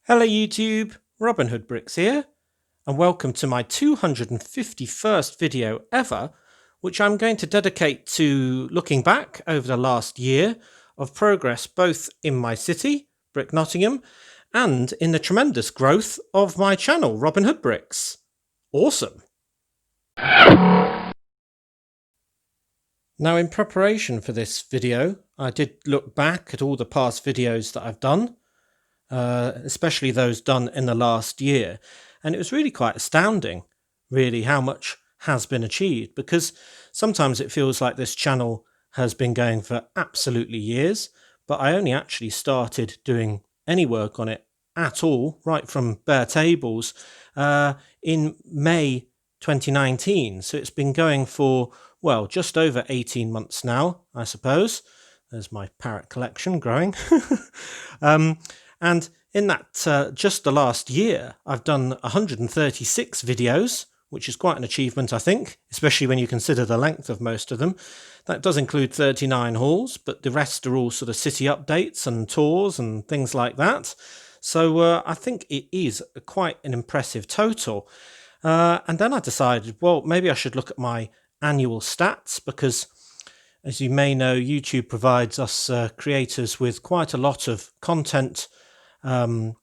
Hello YouTube, Robin Hood Bricks here, and welcome to my 251st video ever, which I'm going to dedicate to looking back over the last year of progress both in my city, Brick Nottingham, and in the tremendous growth of my channel, Robin Hood Bricks. Awesome! Now, in preparation for this video, I did look back at all the past videos that I've done, especially those done in the last year. And it was really quite astounding, really, how much has been achieved, because sometimes it feels like this channel has been going for absolutely years, but I only actually started doing any work on it at all, right from bare tables, in May 2019. So it's been going for, well, just over 18 months now, I suppose. There's my parrot collection growing. And in that just the last year, I've done 136 videos, which is quite an achievement, I think, especially when you consider the length of most of them. That does include 39 hauls, but the rest are all sort of city updates and tours and things like that. So I think it is quite an impressive total. And then I decided, well, maybe I should look at my annual stats, because as you may know, YouTube provides us creators with quite a lot of content and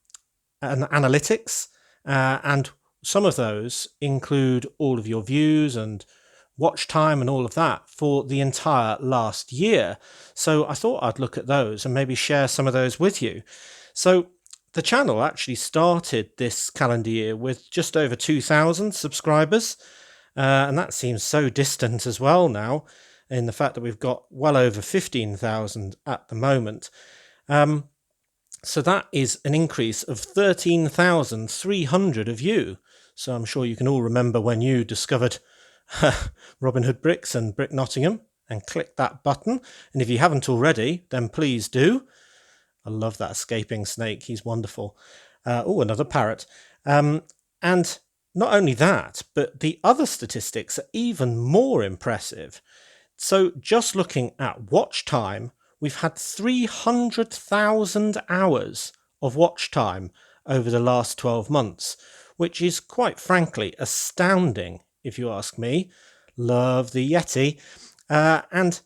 analytics, and some of those include all of your views and watch time and all of that for the entire last year. So I thought I'd look at those and maybe share some of those with you. So the channel actually started this calendar year with just over 2,000 subscribers, and that seems so distant as well now, in the fact that we've got well over 15,000 at the moment. So that is an increase of 13,300 of you. So I'm sure you can all remember when you discovered Robin Hood Bricks and Brick Nottingham and click that button. And if you haven't already, then please do. I love that escaping snake. He's wonderful. Oh, another parrot. And not only that, but the other statistics are even more impressive. So just looking at watch time, we've had 300,000 hours of watch time over the last 12 months, which is quite frankly astounding, if you ask me. Love the Yeti. And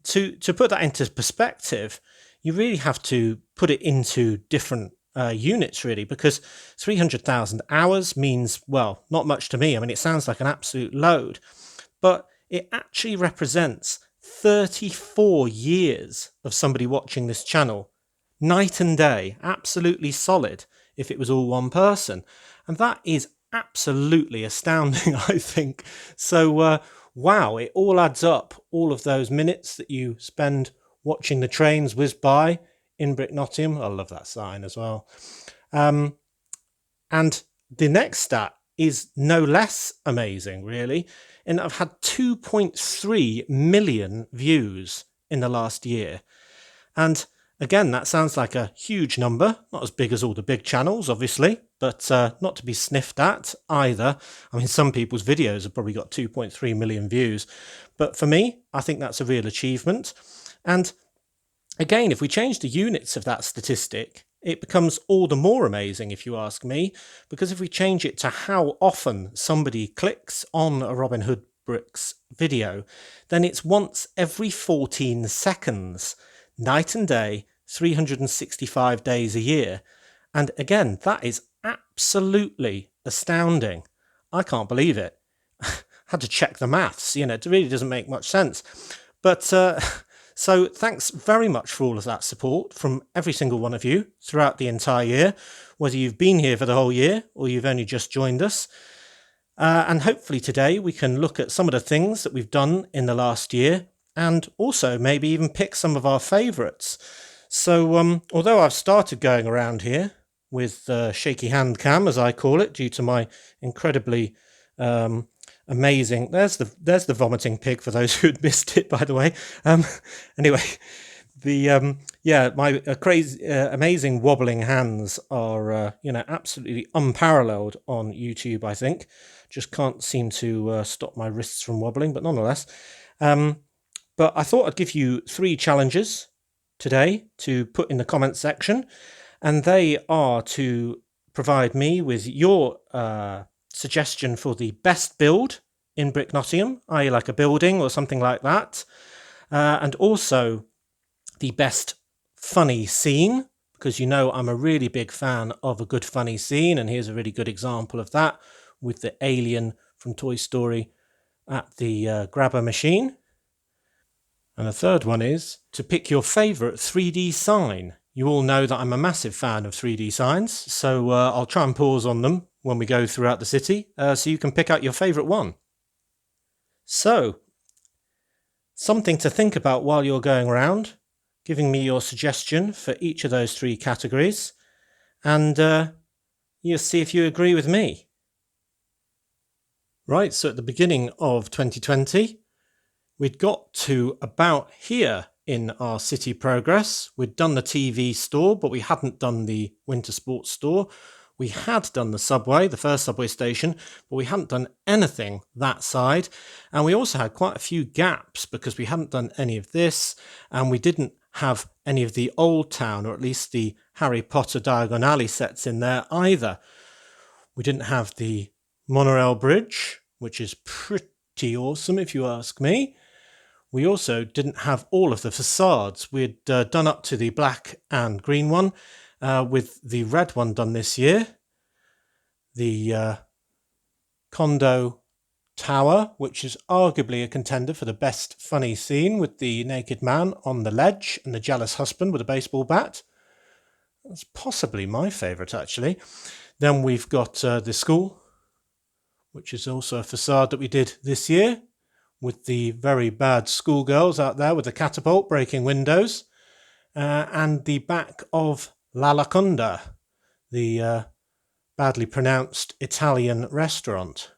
to put that into perspective, you really have to put it into different units, really, because 300,000 hours means, well, not much to me. I mean, it sounds like an absolute load, but it actually represents 34 years of somebody watching this channel, night and day, absolutely solid if it was all one person. And that is absolutely astounding, I think. So, wow, it all adds up, all of those minutes that you spend watching the trains whiz by in Brick Nottingham. I love that sign as well. And the next stat is no less amazing, really, in that I've had 2.3 million views in the last year. And again, that sounds like a huge number, not as big as all the big channels, obviously, but not to be sniffed at either. I mean, some people's videos have probably got 2.3 million views, but for me, I think that's a real achievement. And again, if we change the units of that statistic, it becomes all the more amazing, if you ask me, because if we change it to how often somebody clicks on a Robin Hood Bricks video, then it's once every 14 seconds, night and day, 365 days a year. And again, that is absolutely astounding. I can't believe it. Had to check the maths, it really doesn't make much sense. But so thanks very much for all of that support from every single one of you throughout the entire year, whether you've been here for the whole year or you've only just joined us. And hopefully today we can look at some of the things that we've done in the last year, and also maybe even pick some of our favourites. So although I've started going around here with shaky hand cam, as I call it, due to my incredibly amazing, there's the vomiting pig for those who'd missed it, by the way. Anyway, my crazy amazing wobbling hands are absolutely unparalleled on YouTube, I think. Just can't seem to stop my wrists from wobbling, but nonetheless. But I thought I'd give you 3 challenges today to put in the comment section, and they are to provide me with your suggestion for the best build in Brick Nottingham, i.e. like a building or something like that, and also the best funny scene, because you know I'm a really big fan of a good funny scene, and here's a really good example of that with the alien from Toy Story at the grabber machine. And the third one is to pick your favourite 3D sign. You all know that I'm a massive fan of 3D signs, so I'll try and pause on them when we go throughout the city, so you can pick out your favourite one. So, something to think about while you're going around, giving me your suggestion for each of those 3 categories, and you'll see if you agree with me. Right, so at the beginning of 2020, we'd got to about here in our city progress. We'd done the TV store, but we hadn't done the winter sports store. We had done the subway, the first subway station, but we hadn't done anything that side. And we also had quite a few gaps because we hadn't done any of this, and we didn't have any of the Old Town, or at least the Harry Potter Diagon Alley sets in there either. We didn't have the monorail bridge, which is pretty awesome if you ask me. We also didn't have all of the facades. We'd done up to the black and green one, with the red one done this year. The Condo Tower, which is arguably a contender for the best funny scene, with the naked man on the ledge and the jealous husband with a baseball bat. That's possibly my favourite, actually. Then we've got the school, which is also a facade that we did this year, with the very bad schoolgirls out there with the catapult breaking windows, and the back of La Laconda, the badly pronounced Italian restaurant.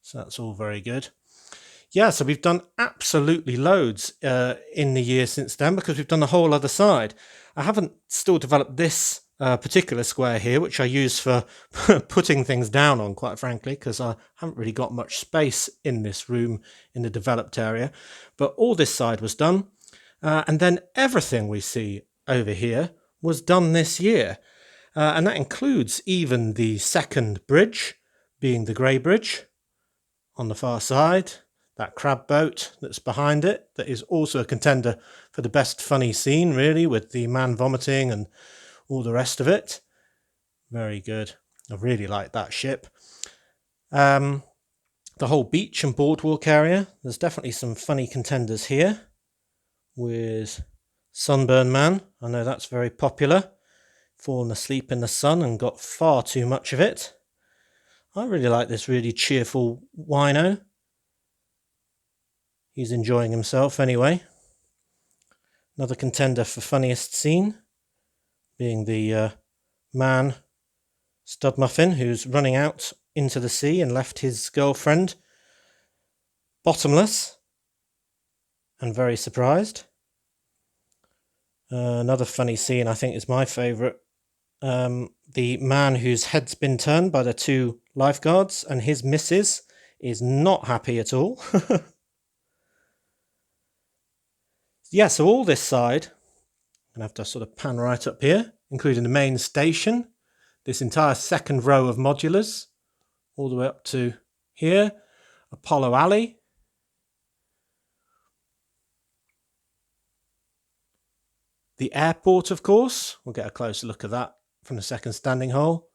So that's all very good. Yeah, so we've done absolutely loads in the year since then, because we've done the whole other side. I haven't still developed this particular square here, which I use for putting things down on, quite frankly, because I haven't really got much space in this room in the developed area. But all this side was done, and then everything we see over here was done this year, and that includes even the second bridge, being the Grey Bridge on the far side, that crab boat that's behind it, that is also a contender for the best funny scene, really, with the man vomiting and all the rest of it. Very good. I really like that ship. The whole beach and boardwalk area, there's definitely some funny contenders here, with Sunburn Man. I know that's very popular. Fallen asleep in the sun and got far too much of it. I really like this really cheerful wino. He's enjoying himself anyway. Another contender for funniest scene, being the man, Stud Muffin, who's running out into the sea and left his girlfriend bottomless and very surprised. Another funny scene I think is my favourite. The man whose head's been turned by the 2 lifeguards, and his missus is not happy at all. Yeah, so all this side, I'm going to have to sort of pan right up here, including the main station, this entire second row of modulars, all the way up to here, Apollo Alley. The airport, of course, we'll get a closer look at that from the second standing hole.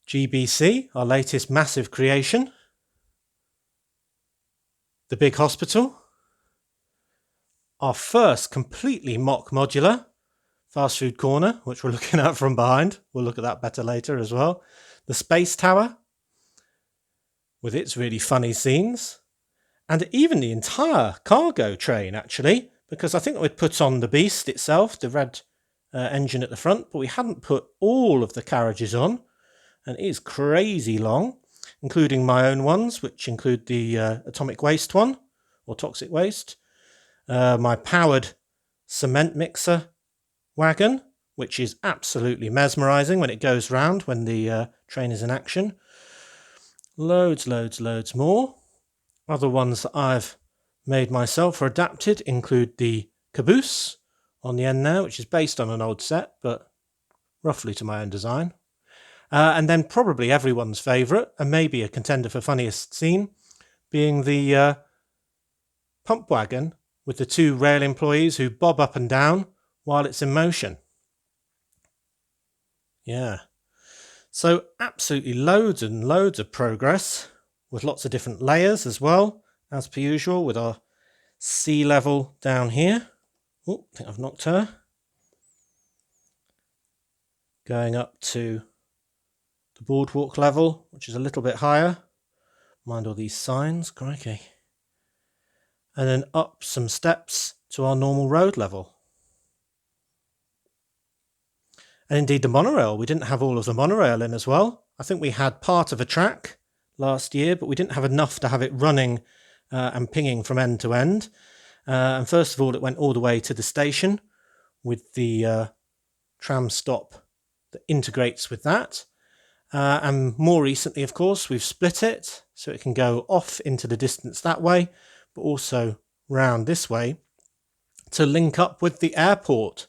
GBC, our latest massive creation. The big hospital. Our first completely mock modular, Fast Food Corner, which we're looking at from behind. We'll look at that better later as well. The Space Tower, with its really funny scenes. And even the entire cargo train, actually, because I think we'd put on the Beast itself, the red engine at the front, but we hadn't put all of the carriages on. And it is crazy long, including my own ones, which include the atomic waste one, or toxic waste. My powered cement mixer wagon, which is absolutely mesmerising when it goes round when the train is in action. Loads more. Other ones that I've made myself or adapted include the caboose on the end there, which is based on an old set, but roughly to my own design. And then probably everyone's favourite, and maybe a contender for funniest scene, being the pump wagon with the two rail employees who bob up and down while it's in motion. Yeah. So absolutely loads and loads of progress with lots of different layers as well, as per usual, with our sea level down here. Oh, I think I've knocked her. Going up to the boardwalk level, which is a little bit higher. Mind all these signs, crikey. And then up some steps to our normal road level. And indeed the monorail, we didn't have all of the monorail in as well. I think we had part of a track last year, but we didn't have enough to have it running and pinging from end to end. And first of all, it went all the way to the station with the tram stop that integrates with that. And more recently, of course, we've split it so it can go off into the distance that way, but also round this way to link up with the airport,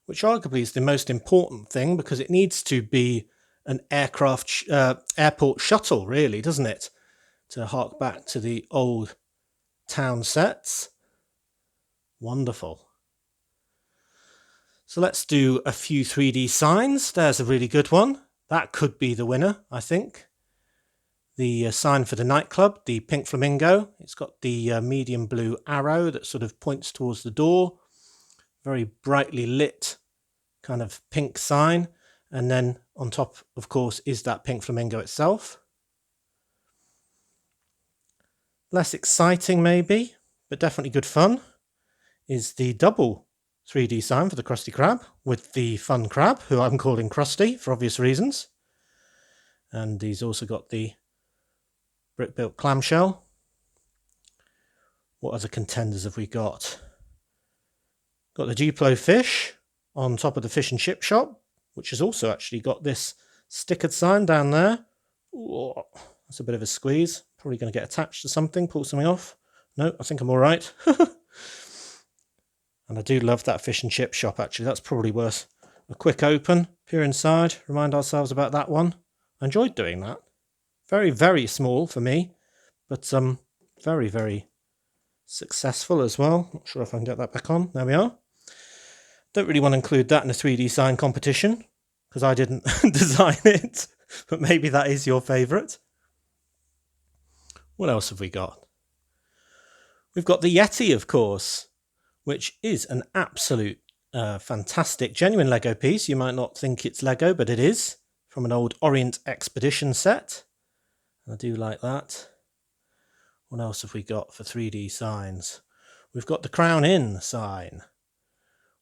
which arguably is the most important thing because it needs to be an airport shuttle, really, doesn't it? To hark back to the old town sets. Wonderful. So let's do a few 3D signs. There's a really good one. That could be the winner, I think. The sign for the nightclub, the pink flamingo. It's got the medium blue arrow that sort of points towards the door. Very brightly lit kind of pink sign. And then on top, of course, is that pink flamingo itself. Less exciting maybe, but definitely good fun, is the double 3D sign for the Krusty Krab with the fun crab, who I'm calling Krusty for obvious reasons. And he's also got the brick-built clamshell. What other contenders have we got? Got the Duplo fish on top of the fish and chip shop, which has also actually got this stickered sign down there. Ooh, that's a bit of a squeeze. Probably going to get attached to something, pull something off. No, I think I'm all right. And I do love that fish and chip shop, actually. That's probably worth a quick open, peer inside, remind ourselves about that one. I enjoyed doing that. Very, very small for me, but very, very successful as well. Not sure if I can get that back on. There we are. Don't really want to include that in a 3D sign competition because I didn't design it, but maybe that is your favourite. What else have we got? We've got the Yeti, of course, which is an absolute fantastic, genuine Lego piece. You might not think it's Lego, but it is, from an old Orient Expedition set. I do like that. What else have we got for 3D signs? We've got the Crown Inn sign,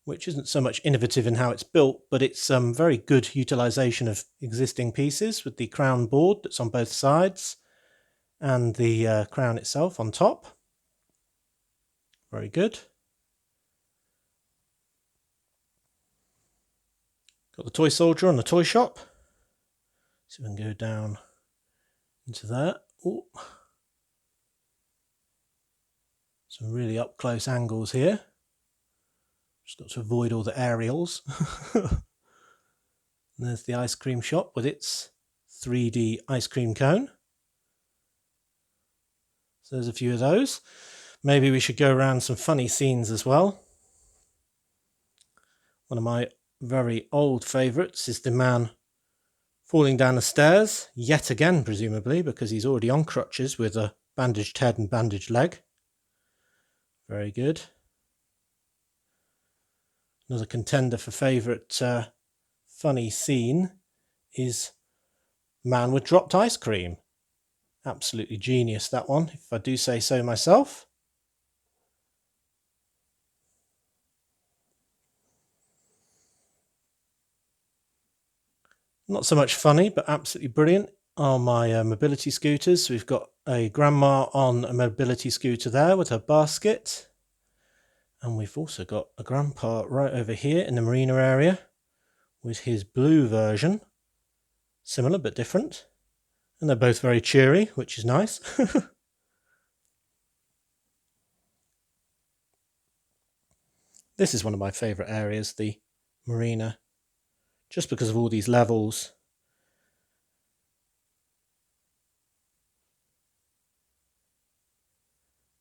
which isn't so much innovative in how it's built, but it's very good utilisation of existing pieces with the crown board that's on both sides and the crown itself on top. Very good. Got the toy soldier on the toy shop. So we can go down into there. Ooh. Some really up close angles here. Just got to avoid all the aerials. And there's the ice cream shop with its 3D ice cream cone. So there's a few of those. Maybe we should go around some funny scenes as well. One of my very old favourites is the man falling down the stairs, yet again presumably, because he's already on crutches with a bandaged head and bandaged leg. Very good. Another contender for favourite funny scene is Man with Dropped Ice Cream. Absolutely genius, that one, if I do say so myself. Not so much funny, but absolutely brilliant are my mobility scooters. We've got a grandma on a mobility scooter there with her basket. And we've also got a grandpa right over here in the marina area with his blue version. Similar but different. And they're both very cheery, which is nice. This is one of my favourite areas, the marina, just because of all these levels.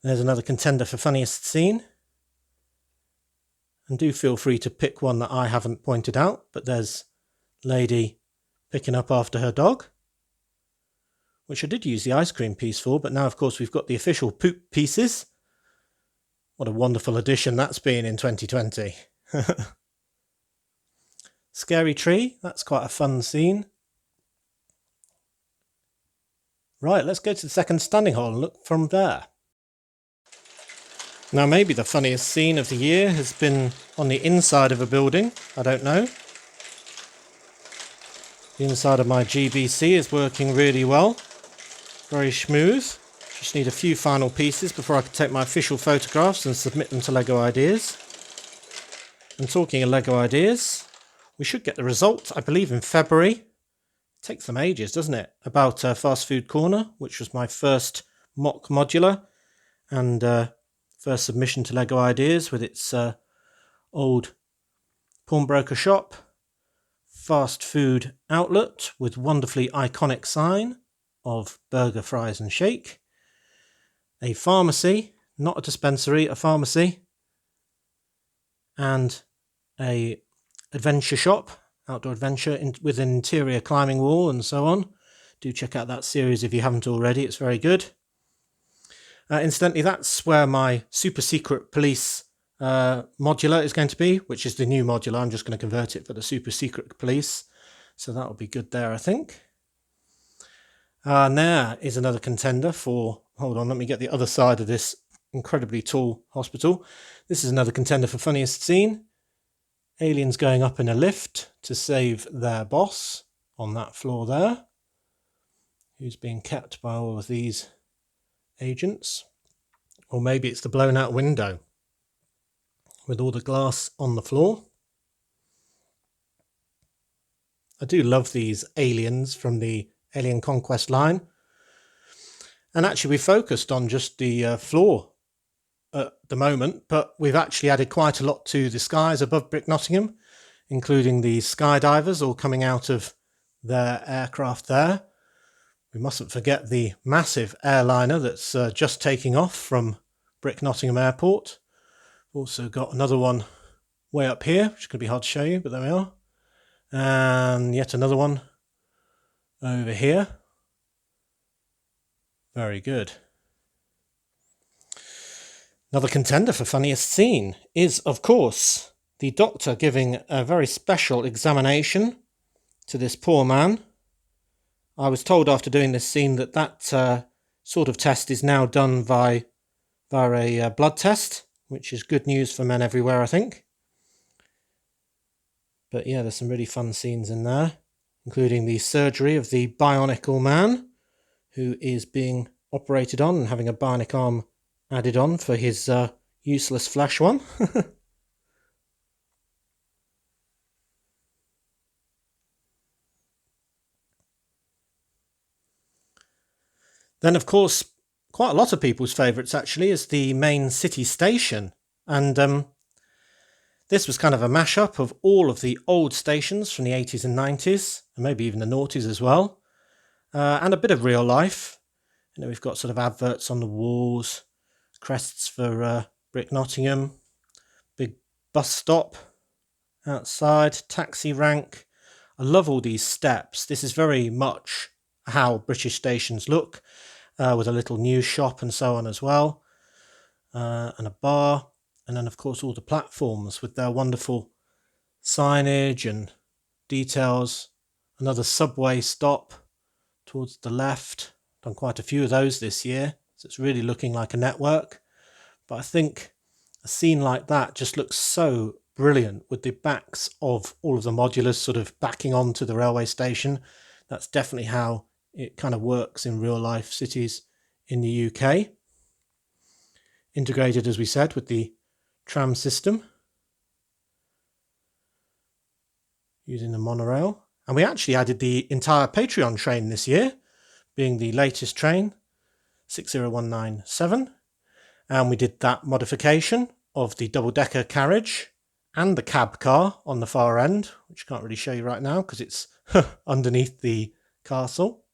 There's another contender for funniest scene. And do feel free to pick one that I haven't pointed out, but there's lady picking up after her dog, which I did use the ice cream piece for, but now of course we've got the official poop pieces. What a wonderful addition that's been in 2020. Scary tree, that's quite a fun scene. Right, let's go to the second standing hole and look from there. Now maybe the funniest scene of the year has been on the inside of a building, I don't know. The inside of my GBC is working really well, very smooth. Just need a few final pieces before I can take my official photographs and submit them to LEGO Ideas. And talking of LEGO Ideas, we should get the result, I believe, in February. It takes them ages, doesn't it? About Fast Food Corner, which was my first mock modular and first submission to LEGO Ideas with its old pawnbroker shop, fast food outlet with wonderfully iconic sign of burger, fries and shake, a pharmacy, not a dispensary, a pharmacy, and a adventure shop, outdoor adventure with an interior climbing wall and so on. Do check out that series if you haven't already, it's very good. Incidentally, that's where my super secret police modular is going to be, which is the new modular. I'm just going to convert it for the super secret police. So that'll be good there, I think. And there is another contender for, hold on, let me get the other side of this incredibly tall hospital. This is another contender for funniest scene. Aliens going up in a lift to save their boss on that floor there, who's being kept by all of these agents. Or maybe it's the blown out window with all the glass on the floor. I do love these aliens from the Alien Conquest line. And actually we focused on just the floor at the moment, but we've actually added quite a lot to the skies above Brick Nottingham, including the skydivers all coming out of their aircraft there. We mustn't forget the massive airliner that's just taking off from Brick Nottingham Airport. Also got another one way up here, which is going to be hard to show you, but there we are. And yet another one over here. Very good. Another contender for funniest scene is, of course, the doctor giving a very special examination to this poor man. I was told after doing this scene that sort of test is now done via a blood test, which is good news for men everywhere, I think. But yeah, there's some really fun scenes in there, including the surgery of the bionicle man, who is being operated on and having a bionic arm added on for his useless flesh one. Then, of course, quite a lot of people's favourites actually is the main city station. And this was kind of a mashup of all of the old stations from the 80s and 90s, and maybe even the noughties as well, and a bit of real life. You know, we've got sort of adverts on the walls, crests for Brick Nottingham, big bus stop outside, taxi rank. I love all these steps. This is very much how British stations look, with a little news shop and so on as well, and a bar, and then of course all the platforms with their wonderful signage and details. Another subway stop towards the left. Done quite a few of those this year, so it's really looking like a network. But I think a scene like that just looks so brilliant with the backs of all of the modulars sort of backing onto the railway station. That's definitely how it kind of works in real life cities in the UK. Integrated, as we said, with the tram system, using the monorail. And we actually added the entire Patreon train this year, being the latest train, 60197. And we did that modification of the double-decker carriage and the cab car on the far end, which I can't really show you right now because it's underneath the castle.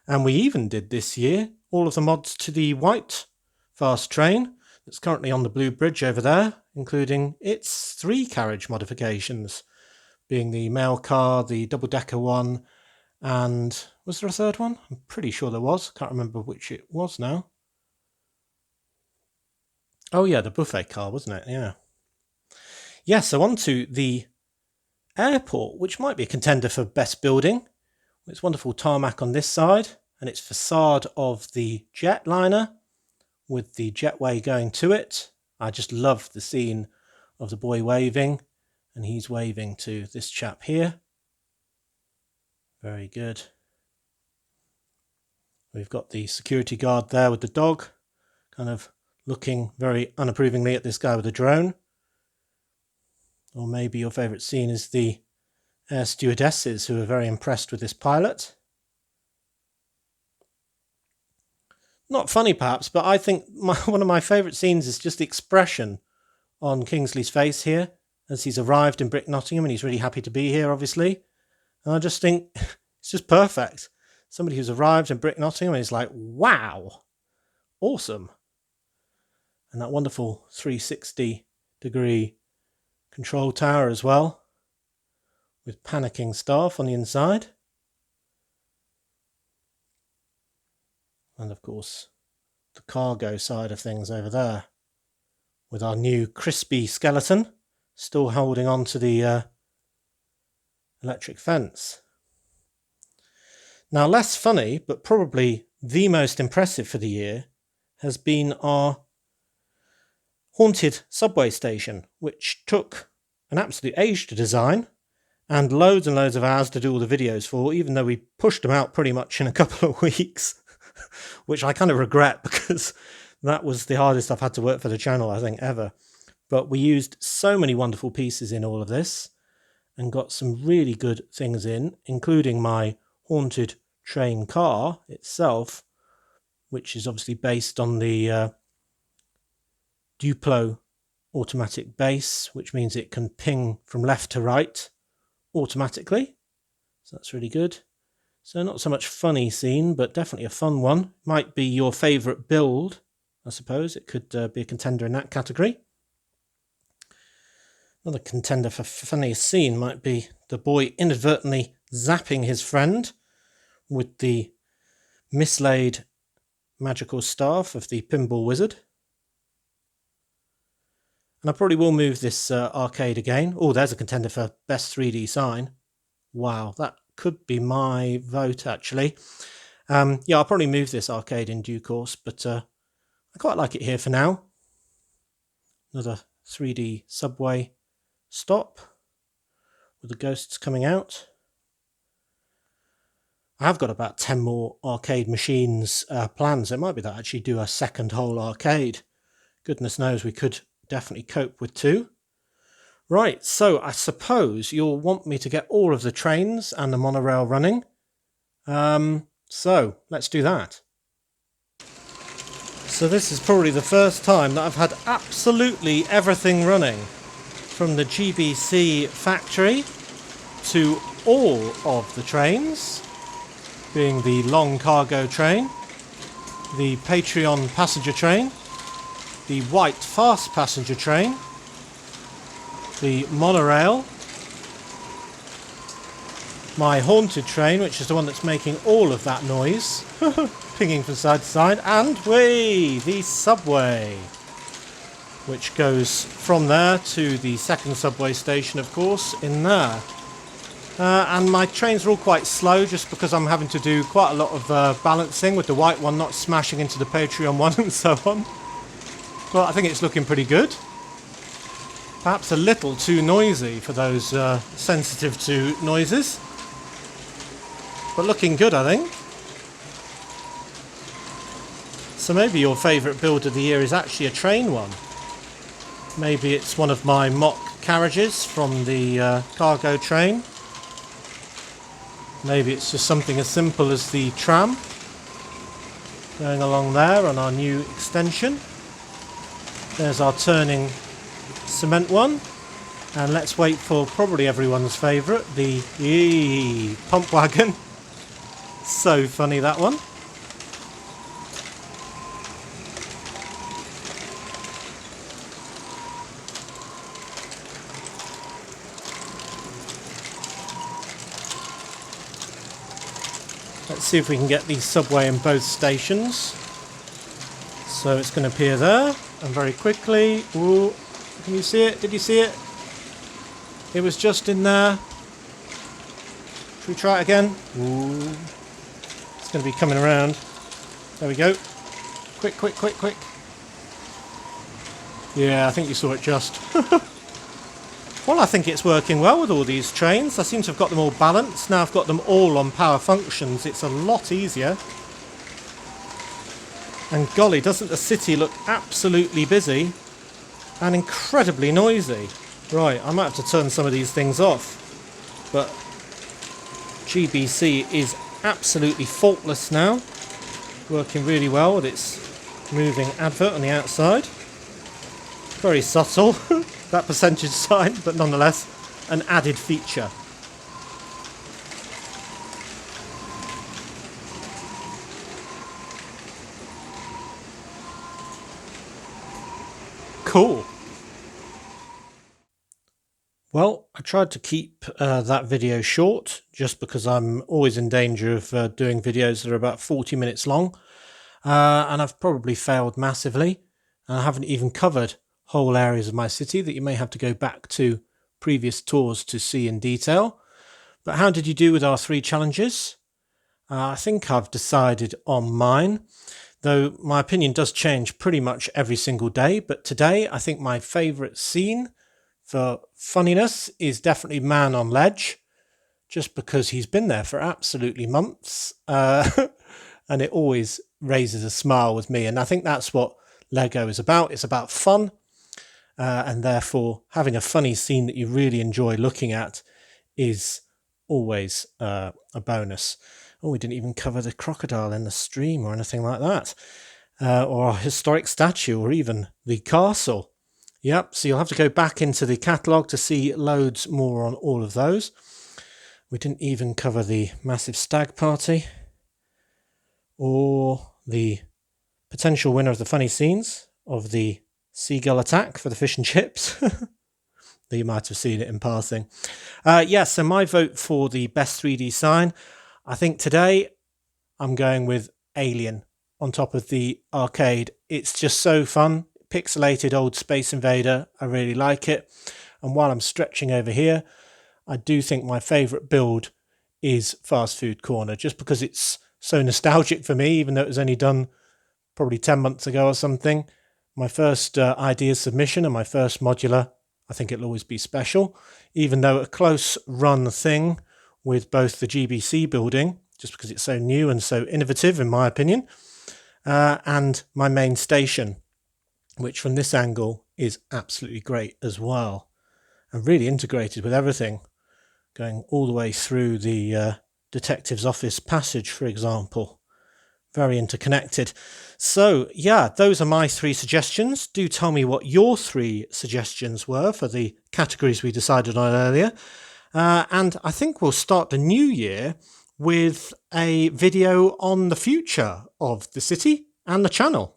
And we even did this year all of the mods to the white fast train that's currently on the Blue Bridge over there, including its 3 carriage modifications, being the mail car, the double-decker one, and was there a third one? I'm pretty sure there was. Can't remember which it was now. Oh yeah, the buffet car, wasn't it? Yeah. Yeah, so on to the airport, which might be a contender for best building. It's wonderful tarmac on this side, and its facade of the jetliner with the jetway going to it. I just love the scene of the boy waving, and he's waving to this chap here. Very good. We've got the security guard there with the dog, kind of looking very unapprovingly at this guy with the drone. Or maybe your favourite scene is the air stewardesses who are very impressed with this pilot. Not funny perhaps, but I think one of my favourite scenes is just the expression on Kingsley's face here as he's arrived in Brick Nottingham, and he's really happy to be here, obviously. And I just think it's just perfect. Somebody who's arrived in Brick Nottingham and is like, wow, awesome. And that wonderful 360-degree control tower as well, with panicking staff on the inside. And of course, the cargo side of things over there, with our new crispy skeleton still holding on to the electric fence. Now, less funny, but probably the most impressive for the year, has been our haunted subway station, which took an absolute age to design and loads of hours to do all the videos for, even though we pushed them out pretty much in a couple of weeks, which I kind of regret because that was the hardest I've had to work for the channel, I think, ever. But we used so many wonderful pieces in all of this and got some really good things in, including my haunted train car itself, which is obviously based on the Duplo automatic base, which means it can ping from left to right automatically. So that's really good. So not so much funny scene, but definitely a fun one. Might be your favourite build, I suppose. It could be a contender in that category. Another contender for funniest scene might be the boy inadvertently zapping his friend with the mislaid magical staff of the pinball wizard. And I probably will move this arcade again. Oh, there's a contender for best 3D sign. Wow, that could be my vote, actually. Yeah, I'll probably move this arcade in due course, but I quite like it here for now. Another 3D subway stop with the ghosts coming out. I have got about 10 more arcade machines planned, so it might be that I actually do a second whole arcade. Goodness knows we could definitely cope with 2. Right, so I suppose you'll want me to get all of the trains and the monorail running. So let's do that. So this is probably the first time that I've had absolutely everything running, from the GBC factory to all of the trains, being the long cargo train, the Patreon passenger train, the white fast passenger train, the monorail, my haunted train, which is the one that's making all of that noise, pinging from side to side, and the subway, which goes from there to the second subway station, of course, in there. And my trains are all quite slow just because I'm having to do quite a lot of balancing with the white one not smashing into the Patreon one and so on. But I think it's looking pretty good. Perhaps a little too noisy for those sensitive to noises. But looking good, I think. So maybe your favourite build of the year is actually a train one. Maybe it's one of my mock carriages from the cargo train. Maybe it's just something as simple as the tram going along there on our new extension. There's our turning cement one. And let's wait for probably everyone's favourite, the pump wagon. So funny, that one. Let's see if we can get the subway in both stations. So it's going to appear there, and very quickly. Ooh, can you see it? Did you see it? It was just in there. Should we try it again? Ooh. It's going to be coming around. There we go. Quick, quick, quick, quick. Yeah, I think you saw it just. Well, I think it's working well with all these trains. I seem to have got them all balanced. Now I've got them all on power functions. It's a lot easier. And golly, doesn't the city look absolutely busy and incredibly noisy? Right, I might have to turn some of these things off. But GBC is absolutely faultless now. Working really well with its moving advert on the outside. Very subtle, that percentage sign, but nonetheless an added feature. Cool. Well, I tried to keep that video short just because I'm always in danger of doing videos that are about 40 minutes long. And I've probably failed massively. And I haven't even covered whole areas of my city that you may have to go back to previous tours to see in detail. But how did you do with our 3 challenges? I think I've decided on mine, though my opinion does change pretty much every single day. But today, I think my favourite scene for funniness is definitely Man on Ledge, just because he's been there for absolutely months, and it always raises a smile with me. And I think that's what Lego is about. It's about fun, and therefore having a funny scene that you really enjoy looking at is always a bonus. Oh, we didn't even cover the crocodile in the stream or anything like that, or a historic statue, or even the castle. Yep, so you'll have to go back into the catalogue to see loads more on all of those. We didn't even cover the massive stag party, or the potential winner of the funny scenes of the seagull attack for the fish and chips. You might have seen it in passing. Yes, so my vote for the best 3D sign, I think today I'm going with Alien on top of the arcade. It's just so fun. Pixelated old Space Invader. I really like it. And while I'm stretching over here, I do think my favourite build is Fast Food Corner, just because it's so nostalgic for me, even though it was only done probably 10 months ago or something. My first idea submission and my first modular, I think it'll always be special, even though a close run thing with both the GBC building, just because it's so new and so innovative in my opinion, and my main station, which from this angle is absolutely great as well, and really integrated with everything, going all the way through the detective's office passage, for example. Very interconnected. So yeah, those are my 3 suggestions. Do tell me what your 3 suggestions were for the categories we decided on earlier. And I think we'll start the new year with a video on the future of the city and the channel.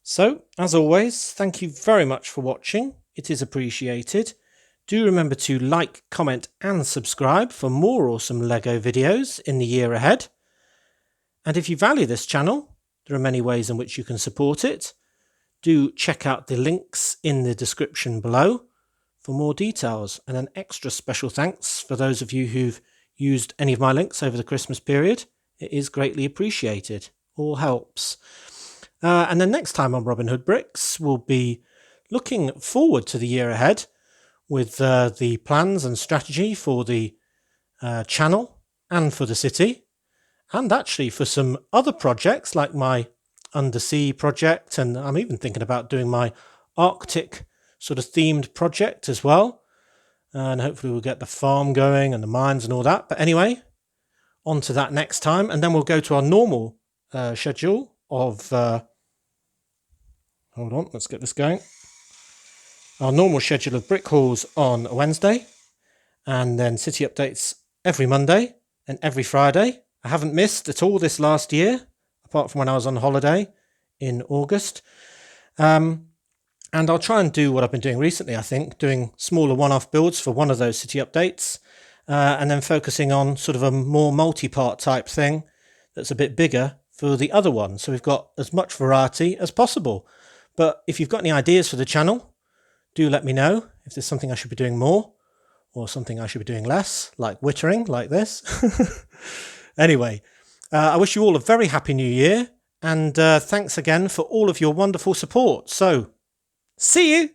So, as always, thank you very much for watching. It is appreciated. Do remember to like, comment and subscribe for more awesome LEGO videos in the year ahead. And if you value this channel, there are many ways in which you can support it. Do check out the links in the description below for more details. And an extra special thanks for those of you who've used any of my links over the Christmas period. It is greatly appreciated. All helps. And then next time on Robin Hood Bricks, we'll be looking forward to the year ahead with the plans and strategy for the channel and for the city, and actually for some other projects like my undersea project, and I'm even thinking about doing my Arctic sort of themed project as well, and hopefully we'll get the farm going and the mines and all that. But anyway, on to that next time, and then we'll go to our normal schedule of Hold on, let's get this going. Our normal schedule of brick hauls on a Wednesday, and then city updates every Monday and every Friday. I haven't missed at all this last year, apart from when I was on holiday in August. And I'll try and do what I've been doing recently, I think, doing smaller one-off builds for one of those city updates, and then focusing on sort of a more multi-part type thing that's a bit bigger for the other one. So we've got as much variety as possible. But if you've got any ideas for the channel, do let me know if there's something I should be doing more or something I should be doing less, like wittering, like this. Anyway, I wish you all a very happy new year, and thanks again for all of your wonderful support. So, see you!